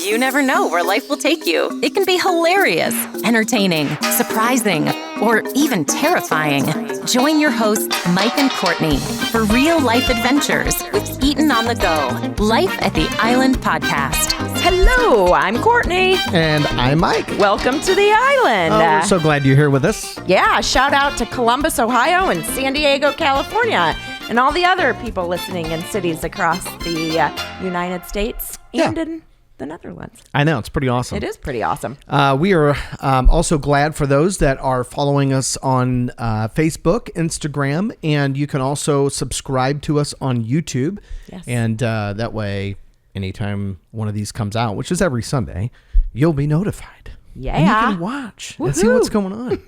You never know where life will take you. It can be hilarious, entertaining, surprising, or even terrifying. Join your hosts, Mike and Courtney, for real life adventures with Eaton on the Go. Life at the Island Podcast. Hello, I'm Courtney. And I'm Mike. Welcome to the island. Oh, we're so glad you're here with us. Yeah, shout out to Columbus, Ohio, and San Diego, California, and all the other people listening in cities across the United States and in the Netherlands. I know, it's pretty awesome. It is pretty awesome. We are also glad for those that are following us on Facebook, Instagram, and you can also subscribe to us on YouTube. Yes. And that way, anytime one of these comes out, which is every Sunday, you'll be notified. Yeah. And you can watch and see what's going on.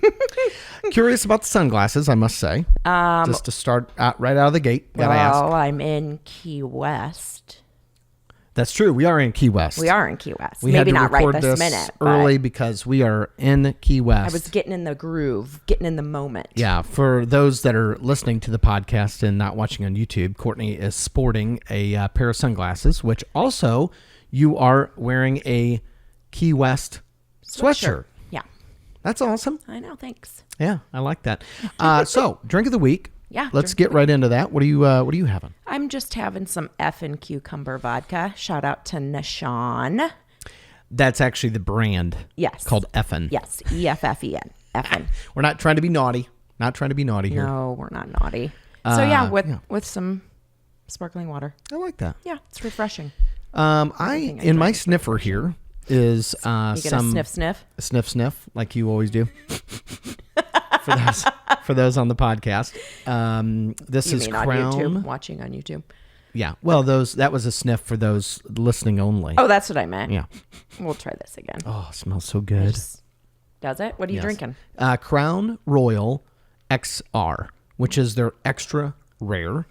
Curious about the sunglasses, I must say. Just to start right out of the gate, gotta ask. Well, I'm in Key West. That's true. We are in Key West. We are in Key West. We Maybe had to not right record this minute. early because we are in Key West. I was getting in the groove, getting in the moment. Yeah. For those that are listening to the podcast and not watching on YouTube, Courtney is sporting a pair of sunglasses, which also you are wearing a Key West sweatshirt. Yeah. That's awesome. I know. Thanks. Yeah, I like that. So, drink of the week. Yeah. Let's get right into that. What are you having? I'm just having some effing cucumber vodka. Shout out to Nishan. That's actually the brand. Yes. Called Effin. Yes. EFFEN. Effin. We're not trying to be naughty. Not trying to be naughty here. No, we're not naughty. So with some sparkling water. I like that. Yeah, it's refreshing. In my sniffer here is You gonna sniff? Sniff, like you always do. for those on the podcast. This is mean Crown. on YouTube, watching on YouTube. Yeah. Well, that was a sniff for those listening only. Oh, that's what I meant. Yeah. We'll try this again. Oh, it smells so good. Does it? What are you drinking? Crown Royal XR, which is their extra rare.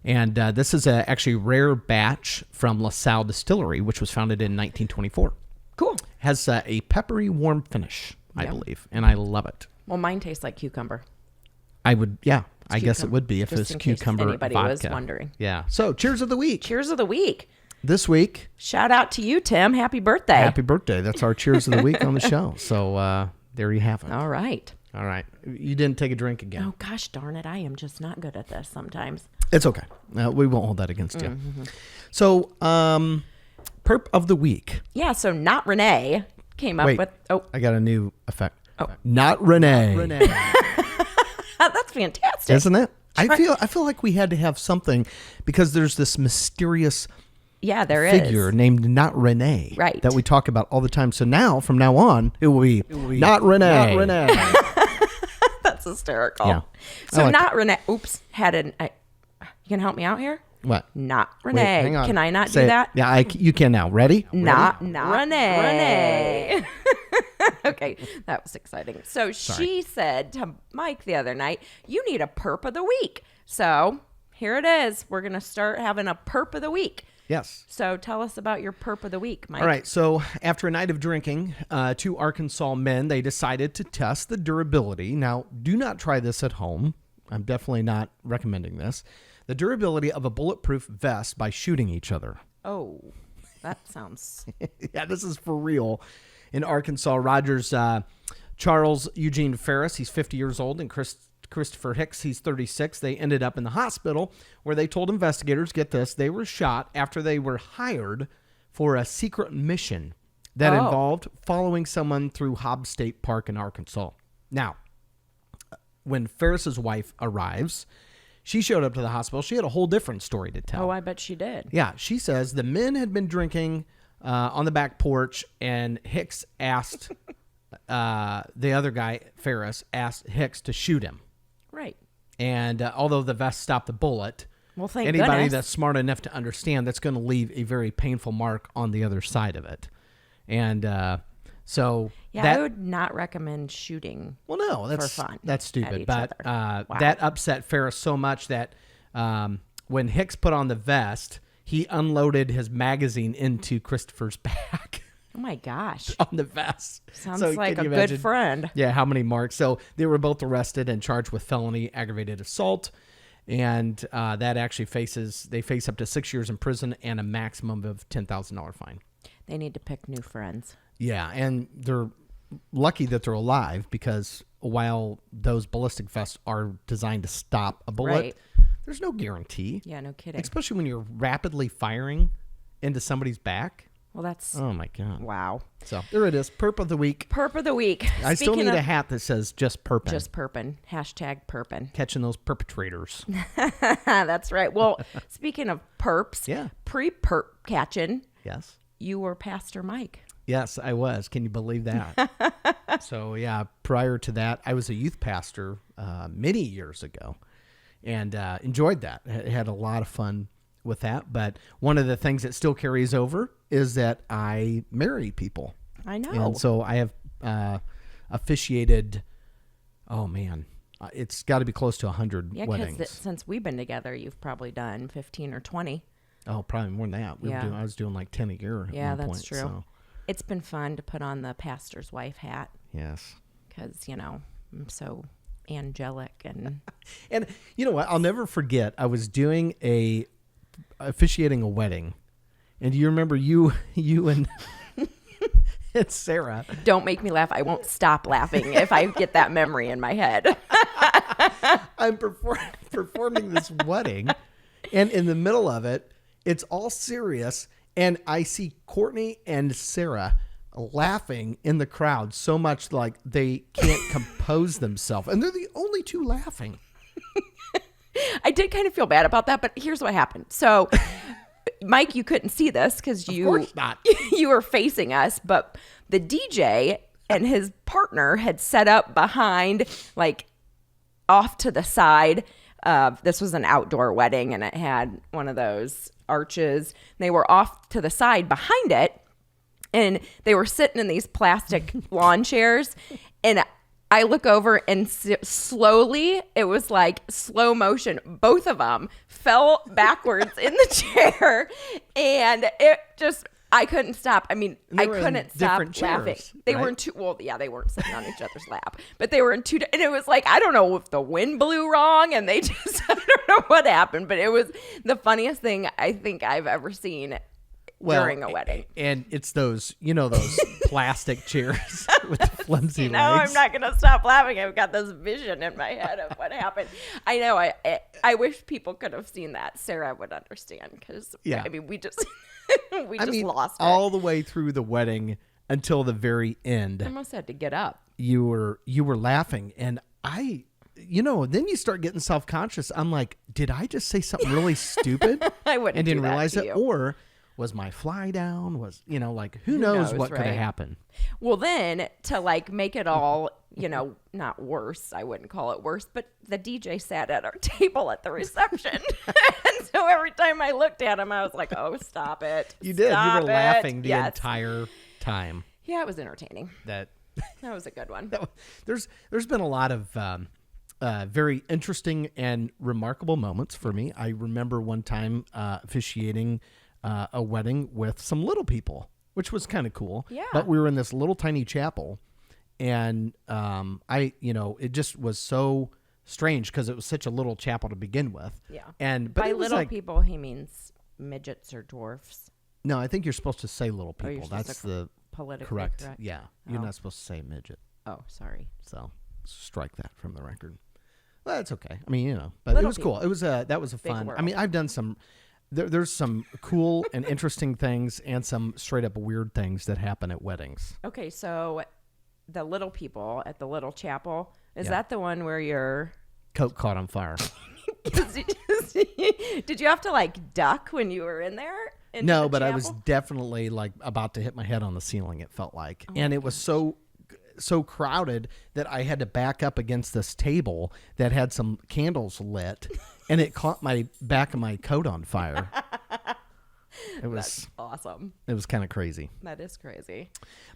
And this is actually rare batch from LaSalle Distillery, which was founded in 1924. Cool. Has a peppery, warm finish, I believe, and I love it. Well, mine tastes like cucumber. I guess it would be if it's cucumber anybody vodka. was wondering. Yeah. So, cheers of the week. Cheers of the week. This week. Shout out to you, Tim. Happy birthday. Happy birthday. That's our cheers of the week on the show. So, there you have it. All right. All right. You didn't take a drink again. Oh, gosh darn it. I am just not good at this sometimes. It's okay. We won't hold that against you. So, Perp of the week. Yeah, so Not Renee came up with... Oh, I got a new effect. Oh. Not Renee. that's fantastic. Isn't it? I feel like we had to have something because there's this mysterious figure named Not Renee that we talk about all the time. So now, from now on, it will be Not Renee. Not Renee. That's hysterical. Yeah. So Not Renee. Oops. You can help me out here? What? Not Renee. Wait, hang on. Can I not Say do it. that? Yeah, you can now. Ready? Not Renee. Okay, that was exciting. So she said to Mike the other night, you need a perp of the week. So here it is. We're going to start having a perp of the week. Yes. So tell us about your perp of the week, Mike. All right. So after a night of drinking, two Arkansas men, they decided to test the durability. Now, do not try this at home. I'm definitely not recommending this. The durability of a bulletproof vest by shooting each other. Oh, that sounds... Yeah, this is for real. In Arkansas, Rogers, Charles Eugene Ferris, he's 50 years old, and Christopher Hicks, he's 36. They ended up in the hospital where they told investigators, get this, they were shot after they were hired for a secret mission that involved following someone through Hobbs State Park in Arkansas. Now, when Ferris's wife arrives, she showed up to the hospital. She had a whole different story to tell. Oh, I bet she did. Yeah, she says the men had been drinking on the back porch, and Hicks asked, the other guy, Ferris, asked Hicks to shoot him. Right. And although the vest stopped the bullet, well, thank anybody goodness. that's smart enough to understand that's going to leave a very painful mark on the other side of it. And so... Yeah, I would not recommend shooting. Well, no, that's for fun. That's stupid. But Wow. that upset Ferris so much that when Hicks put on the vest, he unloaded his magazine into Christopher's back. Oh my gosh. On the vest. Sounds like a good friend. Yeah, how many marks? So they were both arrested and charged with felony aggravated assault. And that actually they face up to 6 years in prison and a maximum of $10,000 fine. They need to pick new friends. Yeah, and they're lucky that they're alive, because while those ballistic vests are designed to stop a bullet, Right. there's no guarantee. Yeah, no kidding. Especially when you're rapidly firing into somebody's back. Well, that's Oh my God. wow. So there it is. Perp of the week. Perp of the week. I still Speaking need of a hat that says just perpin'. just perpin. Hashtag perpin. Catching those perpetrators. That's right. Well, speaking of perps, Yeah. pre-perp catching, Yes. you were Pastor Mike. Yes, I was. Can you believe that? So, yeah, prior to that, I was a youth pastor many years ago, and enjoyed that. Had a lot of fun with that. But one of the things that still carries over is that I marry people. I know. And so I have officiated, oh man, it's got to be close to 100 Yeah, weddings. because since we've been together, you've probably done 15 or 20. Oh, probably more than that. Yeah. I was doing like 10 a year Yeah, at one that's point. true. So, It's been fun to put on the pastor's wife hat yes. because, I'm so angelic and And you know what? I'll never forget. I was officiating a wedding. And do you remember you and and Sarah? don't make me laugh. I won't stop laughing if I get that memory in my head. I'm performing this wedding, and in the middle of it, it's all serious, and I see Courtney and Sarah laughing in the crowd so much like they can't compose themselves, and they're the only two laughing. I did kind of feel bad about that, but here's what happened. So, Mike, you couldn't see this because Of course not. you were facing us, but the DJ and his partner had set up behind, like off to the side. This was an outdoor wedding, and it had one of those arches. They were off to the side behind it, and they were sitting in these plastic lawn chairs, and I look over and slowly, it was like slow motion, both of them fell backwards in the chair, and it just, I couldn't stop. I mean, I couldn't stop different laughing. chairs, They right? were in two, well, yeah, they weren't sitting on each other's lap, but they were in two, and it was like, I don't know if the wind blew wrong, and they just, I don't know what happened, but it was the funniest thing I think I've ever seen during a wedding. And it's those plastic chairs with the flimsy No, legs. I'm not going to stop laughing. I've got this vision in my head of what happened. I know. I wish people could have seen that. Sarah would understand because, Yeah. I mean, we just lost it. all the way through the wedding until the very end. I almost had to get up. You were laughing, and then you start getting self-conscious. I'm like, did I just say something really stupid? I wouldn't and didn't do that realize to it, you. or was my fly down? Was who knows what could have right? happened? Well, then to like make it all, not worse, I wouldn't call it worse, but the DJ sat at our table at the reception. And so every time I looked at him, I was like, oh, stop it. You did. Stop You were it." laughing the Yes. entire time. Yeah, it was entertaining. That was a good one. there's been a lot of very interesting and remarkable moments for me. I remember one time officiating a wedding with some little people, which was kind of cool. Yeah. But we were in this little tiny chapel, and it just was so strange because it was such a little chapel to begin with. Yeah. But By it was little like, people, he means midgets or dwarfs. no, I think you're supposed to say little Oh, you're people. supposed That's to the Politically correct. Yeah, you're Oh. not supposed to say midget. Oh, sorry. So strike that from the record. Well, that's okay. I mean, but Little it was cool. It was that was a Big fun. world. I mean, I've done some. There's some cool and interesting things, and some straight up weird things that happen at weddings. Okay, so the little people at the little chapel, is Yeah. that the one where you're... Coat caught on fire. Did you have to like duck when you were in there? into No, the but I was chapel? definitely like about to hit my head on the ceiling. It felt like, and it was so crowded that I had to back up against this table that had some candles lit, and it caught my back of my coat on fire. It was That's awesome. It was kind of crazy. That is crazy.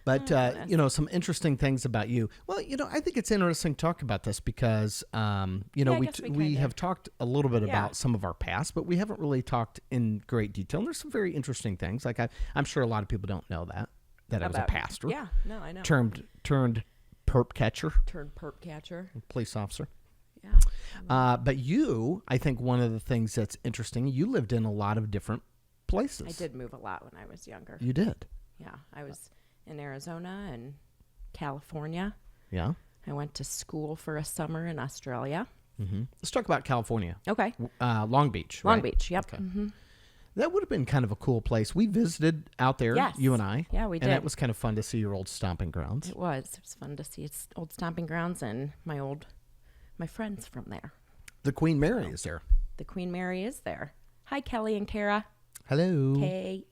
But, some interesting things about you. Well, I think it's interesting to talk about this because, I we guess we kinda- have talked a little bit Yeah. about some of our past, but we haven't really talked in great detail. And there's some very interesting things. Like I'm sure a lot of people don't know that I was a pastor. Yeah, no, I know. Turned perp catcher, Turned perp catcher. police officer. Yeah. But you, I think one of the things that's interesting, you lived in a lot of different places. I did move a lot when I was younger. You did. Yeah. I was in Arizona and California. Yeah. I went to school for a summer in Australia. Let's talk about California. Okay. Long Beach. Long right? Beach. Yep. Okay. That would have been kind of a cool place. We visited out there, Yes. you and I. Yeah, we And did. it was kind of fun to see your old stomping grounds. It was fun to see its old stomping grounds and my friends from there. The Queen Mary is there. The Queen Mary is there. Hi, Kelly and Kara. Hello. Kelli.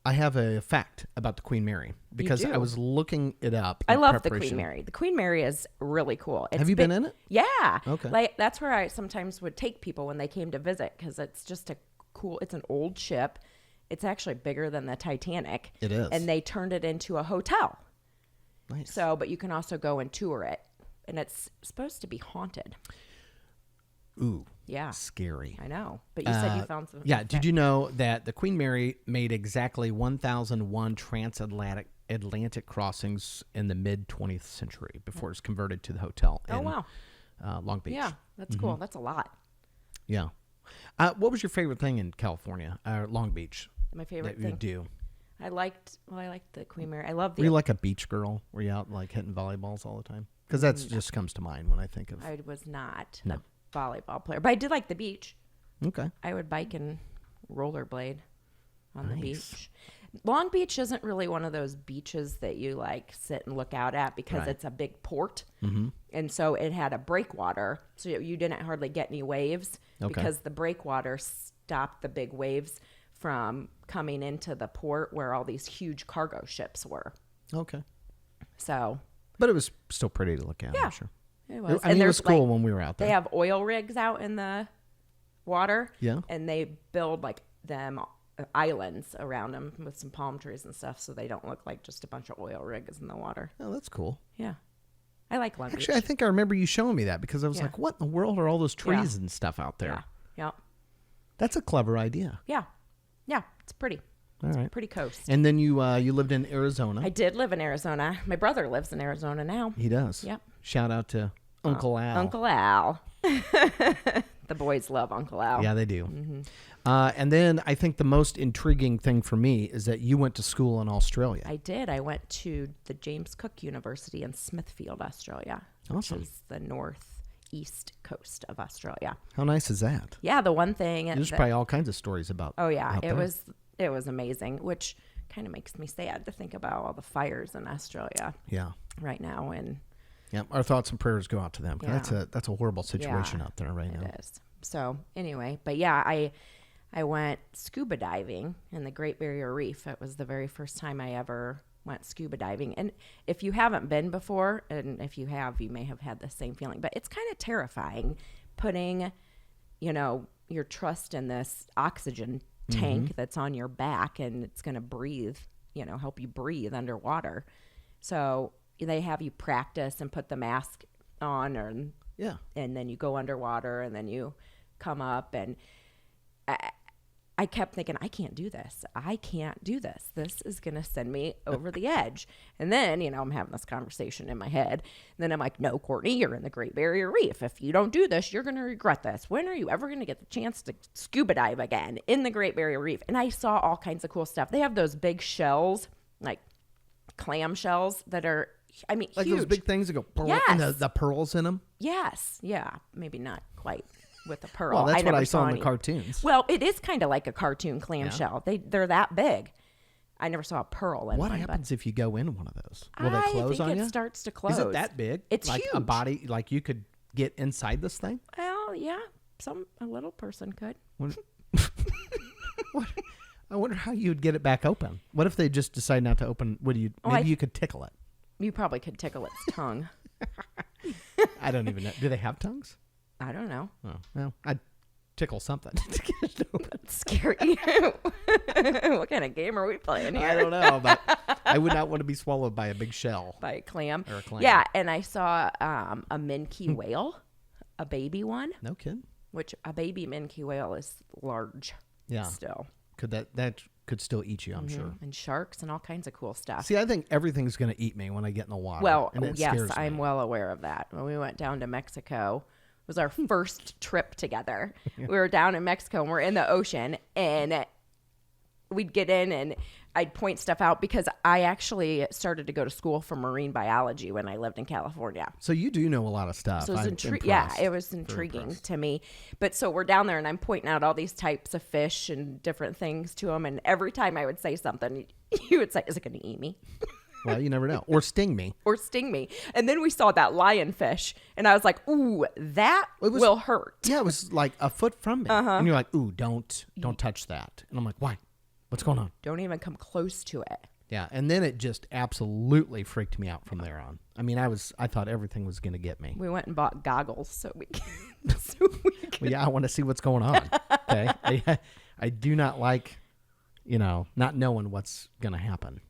I have a fact about the Queen Mary because do? I was looking it up. I in love the preparation. Queen Mary. The Queen Mary is really cool. Have you been in it? Yeah. Okay. Like that's where I sometimes would take people when they came to visit because it's just it's an old ship. It's actually bigger than the Titanic. It is. And they turned it into a hotel. Nice. So, but you can also go and tour it. And it's supposed to be haunted. Ooh. Yeah. Scary. I know. But you said you found some. Yeah. Did you know that the Queen Mary made exactly 1,001 transatlantic crossings in the mid 20th century before it was converted to the hotel in wow. Long Beach? Yeah. That's cool. That's a lot. Yeah. What was your favorite thing in California, Long Beach? My favorite that you thing. do? I liked the Queen Mary. I love the. Were you like a beach girl? Were you out like hitting volleyballs all the time? Because that just comes to mind when I think of. I was not a volleyball player, but I did like the beach. Okay. I would bike and rollerblade on the Nice. beach. Long Beach isn't really one of those beaches that you like sit and look out at because Right. it's a big port. Mm-hmm. And so it had a breakwater. So you didn't hardly get any waves because the breakwater stopped the big waves from coming into the port where all these huge cargo ships were. Okay. So But it was still pretty to look at. Yeah. I'm sure. it was. I mean, it was there's, cool like, when we were out there. They have oil rigs out in the water. Yeah. And they build like them islands around them with some palm trees and stuff so they don't look like just a bunch of oil rigs in the water. Oh, that's cool. Yeah. I like Long Actually, I Beach. think I remember you showing me that because I was Yeah. like, what in the world are all those trees and stuff out there? Yeah. Yeah. That's a clever idea. Yeah. Yeah. It's pretty. All right. Pretty coast. And then you lived in Arizona. I did live in Arizona. My brother lives in Arizona now. He does. Yep. Shout out to Uncle Al. Uncle Al. The boys love Uncle Al. Yeah, they do. Mm-hmm. And then I think the most intriguing thing for me is that you went to school in Australia. I did. I went to the James Cook University in Smithfield, Australia, Awesome. which is the northeast coast of Australia. How nice is that? Yeah, the one thing. There's probably all kinds of stories about. Oh yeah, out it there. was amazing, which kind of makes me sad to think about all the fires in Australia Yeah. right now. And Yeah. Our thoughts and prayers go out to them. Yeah. That's a horrible situation Yeah, out there right now. it is. So anyway, but yeah, I went scuba diving in the Great Barrier Reef. It was the very first time I ever went scuba diving. And if you haven't been before, and if you have, you may have had the same feeling, but it's kind of terrifying putting, your trust in this oxygen tank that's on your back and it's going to breathe, help you breathe underwater. So they have you practice and put the mask on Yeah. and then you go underwater and then you come up and I kept thinking, I can't do this. I can't do this. This is going to send me over the edge. And then, I'm having this conversation in my head. And then I'm like, no, Courtney, you're in the Great Barrier Reef. If you don't do this, you're going to regret this. When are you ever going to get the chance to scuba dive again in the Great Barrier Reef? And I saw all kinds of cool stuff. They have those big shells, like clam shells that are, Like huge. those big things that go, Yes. and the pearls in them. Yes. Yeah. Maybe not quite with a pearl. Well, that's what never I saw in the any. cartoons. Well, it is kind of like a cartoon clamshell. They're that big. I never saw a pearl in What one. happens if you go in one of those? Will I they close think on it you? starts to close. Is it that big? It's like a huge. body, like you could get inside this thing? Well, yeah, a little person could. What? I wonder how you'd get it back open. What if they just decide not to open? Maybe you could tickle it. You probably could tickle its tongue. I don't even know. Do they have tongues? I don't know. Oh, well, I'd tickle something to get it open. It's scary. What kind of game are we playing here? I don't know, but I would not want to be swallowed by a big shell. By a clam. Or a clam. Yeah, and I saw a minke whale, a baby one, No kidding. which a baby minke whale is large. Yeah. Still. Could that could still eat you? I'm sure. And sharks and all kinds of cool stuff. See, I think everything's going to eat me when I get in the water. Well, and it yes, scares I'm me. well aware of that. When we went down to Mexico, it was our first trip together. We were down in Mexico and we're in the ocean and we'd get in and I'd point stuff out because I actually started to go to school for marine biology when I lived in California. So you do know a lot of stuff. So it was it was intriguing to me. But so we're down there and I'm pointing out all these types of fish and different things to them. And every time I would say something, you would say, is it going to eat me? Well, you never know. Or sting me. And then we saw that lionfish and I was like, ooh, that will hurt. Yeah, it was like a foot from me. And you're like, ooh, don't touch that. And I'm like, why? What's going on? Don't even come close to it. Yeah, and then it just absolutely freaked me out from there on. I mean, I thought everything was going to get me. We went and bought goggles so we could. Well, yeah, I want to see what's going on. Okay, I do not like, not knowing what's going to happen.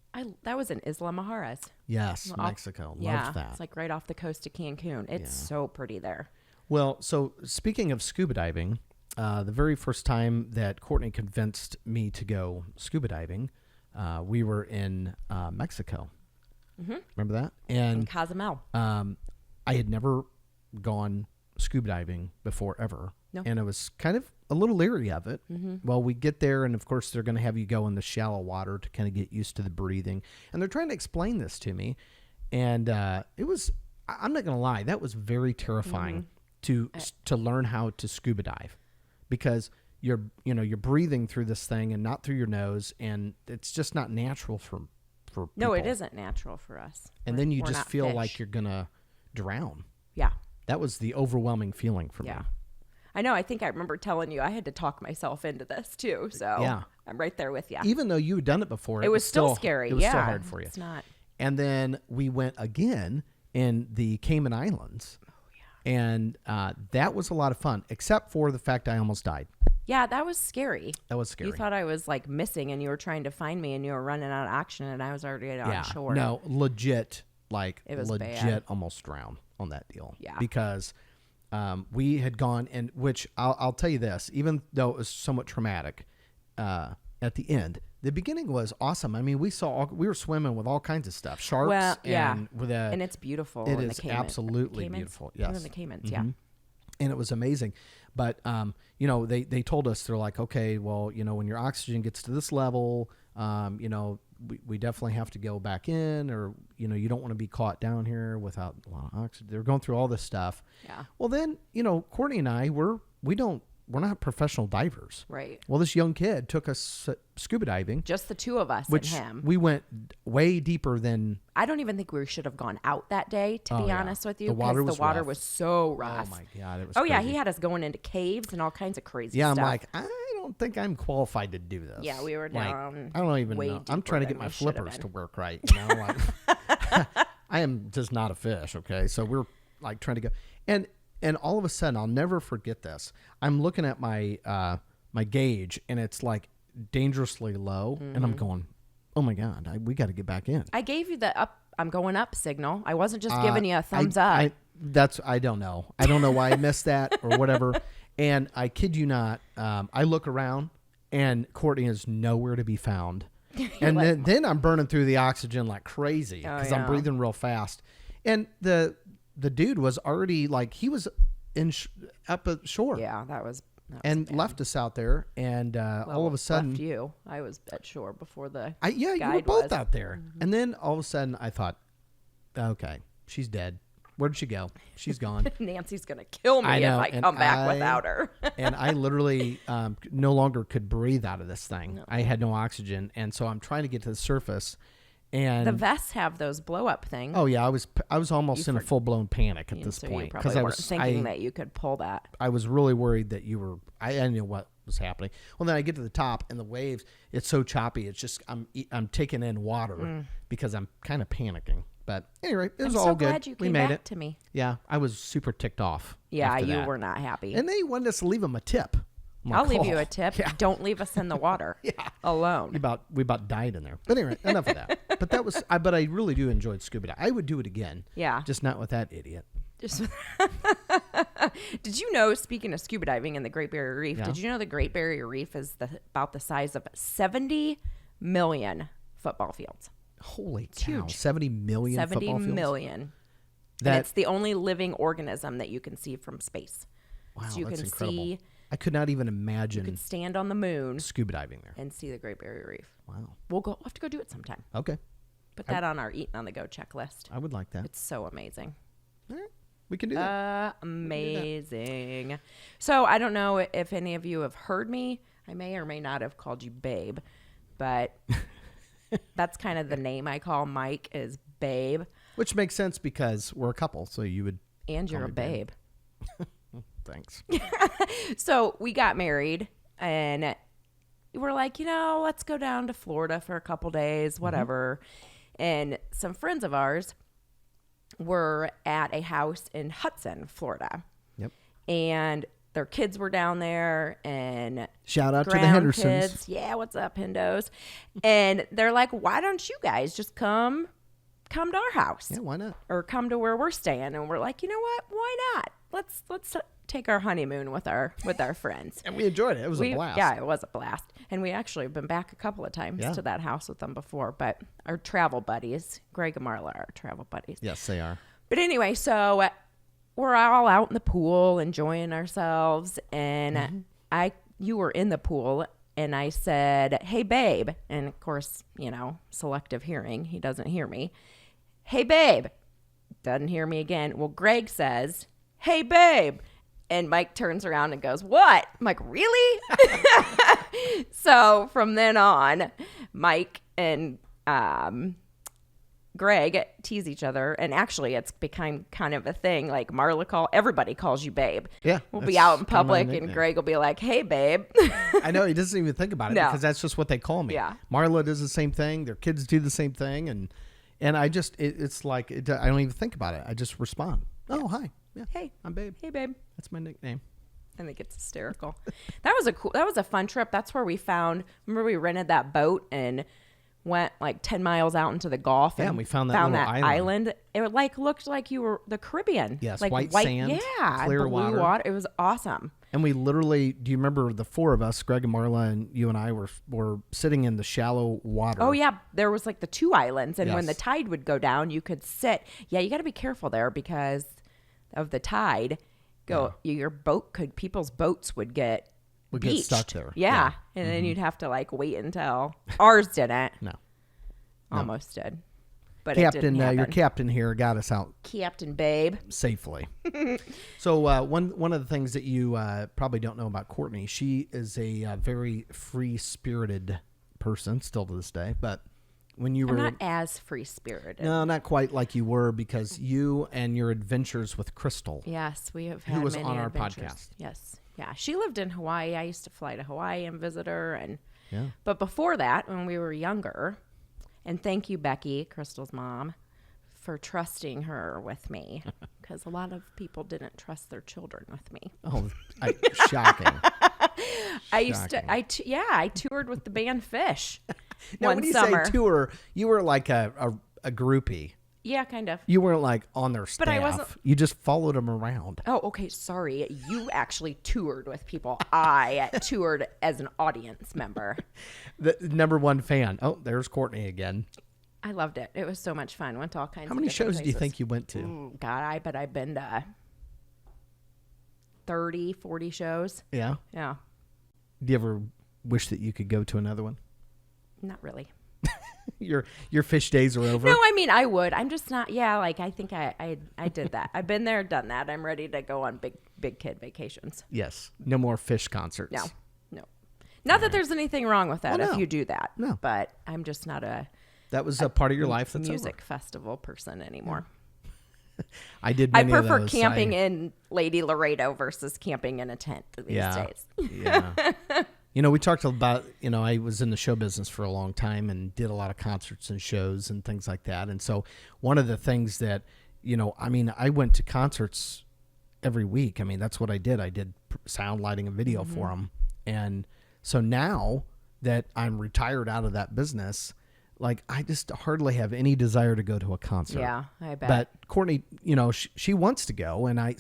That was in Isla Mujeres. Yes, Mexico. Loved that. It's like right off the coast of Cancun. It's so pretty there. Well, so speaking of scuba diving, the very first time that Courtney convinced me to go scuba diving, we were in Mexico. Mm-hmm. Remember that? And in Cozumel. I had never gone scuba diving before ever. No. And I was kind of a little leery of it. Mm-hmm. Well, we get there, and of course, they're going to have you go in the shallow water to kind of get used to the breathing. And they're trying to explain this to me. And it was, I'm not going to lie, that was very terrifying to learn how to scuba dive, because you're breathing through this thing and not through your nose, and it's just not natural for people. No, it isn't natural for us. And then you just feel like you're going to drown. Yeah. That was the overwhelming feeling for me. I know. I think I remember telling you I had to talk myself into this too. So I'm right there with you. Even though you had done it before, it was still scary. It was still hard for you. It's not. And then we went again in the Cayman Islands. Oh, yeah. And that was a lot of fun, except for the fact I almost died. Yeah, that was scary. You thought I was like missing and you were trying to find me and you were running out of oxygen and I was already on shore. No, legit, it was legit bad. Almost drowned on that deal. Yeah. Because we had gone, and which I'll tell you this, even though it was somewhat traumatic, at the end, the beginning was awesome. I mean, we were swimming with all kinds of stuff, sharks, and it's beautiful. It is absolutely beautiful. Yes, in the Caymans, yeah. And it was amazing. But they told us, they're like, okay, well, when your oxygen gets to this level, we definitely have to go back in, or you don't want to be caught down here without a lot of oxygen. They're going through all this stuff. Yeah. Well, then Courtney and I we're not professional divers. Right. Well, this young kid took us scuba diving. Just the two of us which and him. We went way deeper than. I don't even think we should have gone out that day, to be honest with you. The water was was so rough. Oh my God, it was. Oh crazy. yeah, he had us going into caves and all kinds of crazy stuff. stuff. I'm like, I don't think I'm qualified to do this. Yeah, we were down. I don't even know. I'm trying to get my flippers to work right. I am just not a fish. Okay, so we're like trying to go, and all of a sudden, I'll never forget this. I'm looking at my my gauge, and it's like dangerously low, and I'm going, oh my God, we got to get back in. I gave you the I'm going up signal. I wasn't just giving you a thumbs up. I don't know. I don't know why I missed that or whatever. And I kid you not, I look around and Courtney is nowhere to be found. And then I'm burning through the oxygen like crazy because I'm breathing real fast. And the dude was already he was up at shore. Yeah, that was and bad. Left us out there. And all of a sudden, left you. I was at shore before the you were both out there. Mm-hmm. And then all of a sudden I thought, okay, she's dead. Where'd she go? She's gone. Nancy's going to kill me if I come back without her. And I literally no longer could breathe out of this thing. No. I had no oxygen. And so I'm trying to get to the surface. And the vests have those blow up things. Oh yeah, I was almost in a full blown panic at this point because I was thinking that you could pull that. I was really worried that you were. I didn't know what was happening. Well, then I get to the top and the waves. It's so choppy. It's just I'm taking in water because I'm kind of panicking. But anyway, it was all good. I'm so glad you came back to me. Yeah, I was super ticked off. Yeah, you were not happy. And they wanted us to leave them a tip. I'll leave you a tip. Yeah. Don't leave us in the water alone. We about died in there. But anyway, enough of that. But that was. But I really do enjoy scuba diving. I would do it again. Yeah. Just not with that idiot. Did you know, speaking of scuba diving in the Great Barrier Reef, did you know the Great Barrier Reef is about the size of 70 million football fields? Holy cow. 70 million football fields? 70 million. And it's the only living organism that you can see from space. Wow, so you that's can incredible. see I could not even You imagine could stand on the moon scuba diving there. and see the Great Barrier Reef. Wow. We'll have to go do it sometime. Okay. Put that on our eating on the go checklist. I would like that. It's so amazing. All right. We can do that. Amazing. So I don't know if any of you have heard me. I may or may not have called you Babe, but that's kind of the name I call Mike is Babe. Which makes sense because we're a couple, so you would. And you're a babe. Thanks. So we got married and we're like, let's go down to Florida for a couple days, whatever. And some friends of ours were at a house in Hudson, Florida. Yep. And their kids were down there and Shout out to the Hendersons. kids. Yeah, what's up, Hendos? And they're like, why don't you guys just come to our house? Yeah, why not? Or come to where we're staying. And we're like, you know what? Why not? Let's take our honeymoon with our friends. And we enjoyed it. It was a blast. Yeah, it was a blast. And we actually have been back a couple of times to that house with them before. But our travel buddies, Greg and Marla are our travel buddies. Yes, they are. But anyway, so we're all out in the pool enjoying ourselves. And you were in the pool and I said, hey, babe. And of course, selective hearing. He doesn't hear me. Hey, babe. Doesn't hear me again. Well, Greg says, hey, babe. And Mike turns around and goes, what? I'm like, really? So from then on, Mike and Greg tease each other. And actually, it's become kind of a thing. Like everybody calls you babe. Yeah. We'll be out in public and Greg will be like, hey, babe. I know. He doesn't even think about it because that's just what they call me. Yeah. Marla does the same thing. Their kids do the same thing. And I just, it's like, I don't even think about it. I just respond. Oh, hi. Yeah. Hey. I'm Babe. Hey, babe. That's my nickname. I think it's hysterical. That was a fun trip. That's where we remember we rented that boat and went like 10 miles out into the Gulf. Yeah, and we found that little island. It looked like you were the Caribbean. Yes, like white sand, clear blue water. It was awesome. And we literally, do you remember the four of us, Greg and Marla and you and I were sitting in the shallow water. Oh, yeah. There was like the two islands. And when Yes. the tide would go down, you could sit. Yeah, you got to be careful there because of the tide. People's boats would get beached. stuck there. Yeah. And then you'd have to like wait until ours didn't. No. Almost did. But Captain, it didn't happen. your captain here got us out Captain Babe. safely. So one of the things that you probably don't know about Courtney, she is a very free-spirited person still to this day. But when you were I'm not as free-spirited. no, not quite like you were because you and your adventures with Crystal. Yes, we have had Who was many on our adventures. podcast. Yes. Yeah. She lived in Hawaii. I used to fly to Hawaii and visit her. Yeah. But before that, when we were younger, and thank you, Becky, Crystal's mom, for trusting her with me because a lot of people didn't trust their children with me. Oh, shocking. I toured with the band Phish Now, one when you summer. say tour, you were like a groupie. Yeah, kind of. You weren't like on their staff. But I wasn't- You just followed them around. Oh, okay. Sorry. You actually toured with people. I toured as an audience member. The number one fan. Oh, there's Courtney again. I loved it. It was so much fun. Went to all kinds How of many different shows do you places. think you went to? God, I bet I've been to 30, 40 shows. Yeah. Yeah. Do you ever wish that you could go to another one? Not really. Your Phish days are over. No, I mean, I would. I'm just not. Yeah, like I think I did that. I've been there, done that. I'm ready to go on big kid vacations. Yes. No more Phish concerts. No. Not that there's anything wrong with that Well, if no. you do that. No. But I'm just not a That was a part of your life that's music festival person anymore. over. I did I many of prefer those. camping in Lady Laredo versus camping in a tent these days. Yeah. You know, we talked about, I was in the show business for a long time and did a lot of concerts and shows and things like that. And so one of the things that, I went to concerts every week. I mean, that's what I did. I did sound lighting and video for them. And so now that I'm retired out of that business, like I just hardly have any desire to go to a concert. Yeah, I bet. But Courtney, she wants to go. And I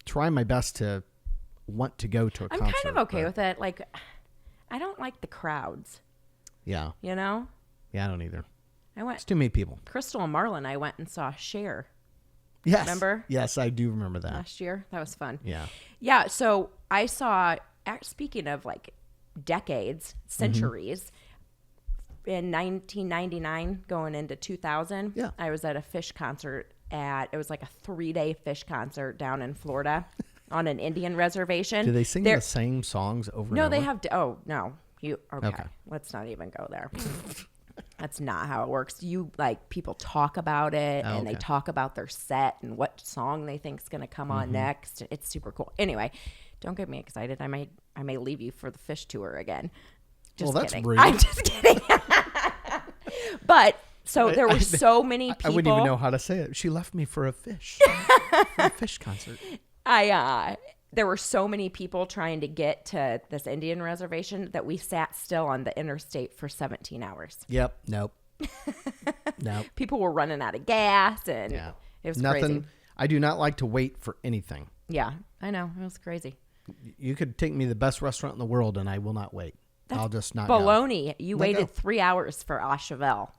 try my best to want to go to a I'm concert. kind of okay with it. Like, I don't like the crowds, Yeah. Yeah, Yeah, I don't either. I went. It's too many people. Crystal and Marla and I went and saw Cher. Yes. Remember? Yes, I do remember that. Last year? That was fun. Yeah. Yeah, so I saw, speaking of like decades, centuries, in 1999 going into 2000, Yeah. I was at a Phish concert it was like a 3-day Phish concert down in Florida on an Indian reservation. Do they sing the same songs over and over? No, they have, no. Okay. Let's not even go there. That's not how it works. People talk about it and they talk about their set and what song they think is going to come on next. It's super cool. Anyway, don't get me excited. I may leave you for the Phish tour again. Just that's kidding. rude. I'm just kidding. But so there were so many people. I wouldn't even know how to say it. She left me for a Phish, for a Phish concert. There were so many people trying to get to this Indian reservation that we sat still on the interstate for 17 hours. Yep. Nope. Nope. People were running out of gas and it was crazy. I do not like to wait for anything. Yeah, I know. It was crazy. You could take me to the best restaurant in the world and I will not wait. I'll just not baloney. go. You waited 3 hours for a Cheval.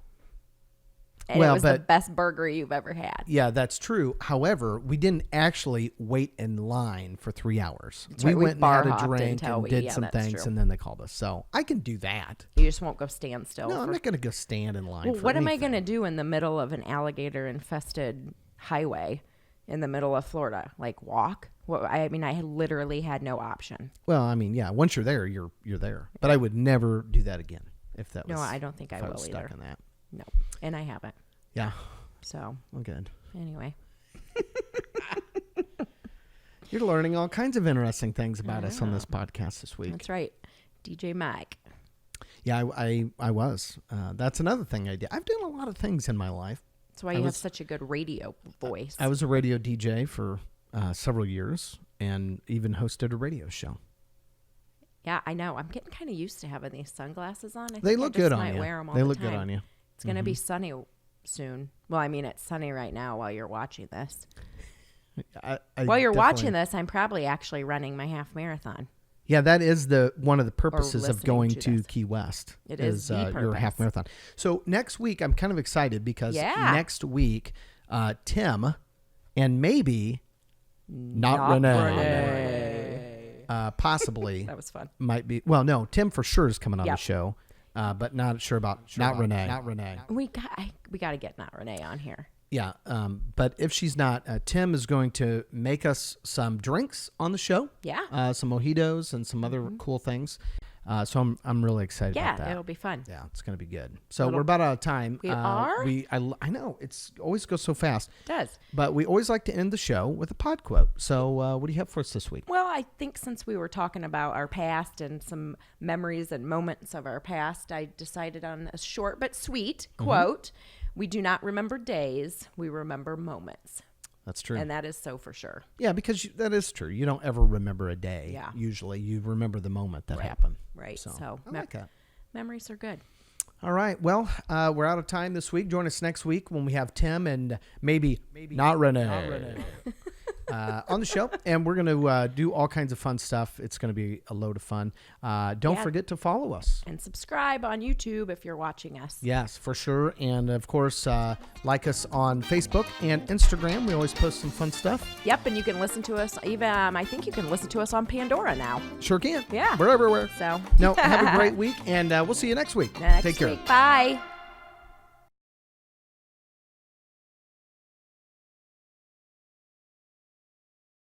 And it was the best burger you've ever had. Yeah, that's true. However, we didn't actually wait in line for 3 hours. That's we right. went and had a drink and did some things, and then they called us. So I can do that. You just won't go stand still. No, I'm not going to go stand in line. Well, what am I going to do in the middle of an alligator-infested highway in the middle of Florida? Like walk? Well, I literally had no option. Well, once you're there, you're there. But I would never do that again if that was. No, I don't think I will either. Stuck in that. No, and I haven't. Yeah. So. Well, good. Anyway. You're learning all kinds of interesting things about us on this podcast this week. That's right. DJ Mike. Yeah, I was. That's another thing I did. I've done a lot of things in my life. That's why you have such a good radio voice. I was a radio DJ for several years and even hosted a radio show. Yeah, I know. I'm getting kind of used to having these sunglasses on. They look good on you. Wear them all they the look time. good on you. It's going to be sunny soon. Well, it's sunny right now while you're watching this. While you're watching this, I'm probably actually running my half marathon. Yeah, that is one of the purposes of going to Key West. It is the your half marathon. So next week, I'm kind of excited because next week, Tim and maybe not Renee. Possibly. That was fun. Might be. Well, no, Tim for sure is coming on the show, but not sure about Renee. Not Renee. We got to get Not Renee on here. Yeah, but if she's not, Tim is going to make us some drinks on the show. Yeah. Some mojitos and some other cool things. So I'm really excited about that. Yeah, it'll be fun. Yeah, it's going to be good. So we're about out of time. We are? I know. It's always goes so fast. It does. But we always like to end the show with a pod quote. So what do you have for us this week? Well, I think since we were talking about our past and some memories and moments of our past, I decided on a short but sweet quote. We do not remember days. We remember moments. That's true. And that is so for sure. Yeah, because that is true. You don't ever remember a day. Yeah. Usually you remember the moment that happened. Right. So I like that. Memories are good. All right. Well, we're out of time this week. Join us next week when we have Tim and maybe not Renee. On the show, and we're going to do all kinds of fun stuff. It's going to be a load of fun. Don't forget to follow us. And subscribe on YouTube if you're watching us. Yes, for sure. And, of course, like us on Facebook and Instagram. We always post some fun stuff. Yep, and you can listen to us. Even I think you can listen to us on Pandora now. Sure can. Yeah. We're everywhere. So. No, have a great week, and we'll see you next week. Take care. Bye.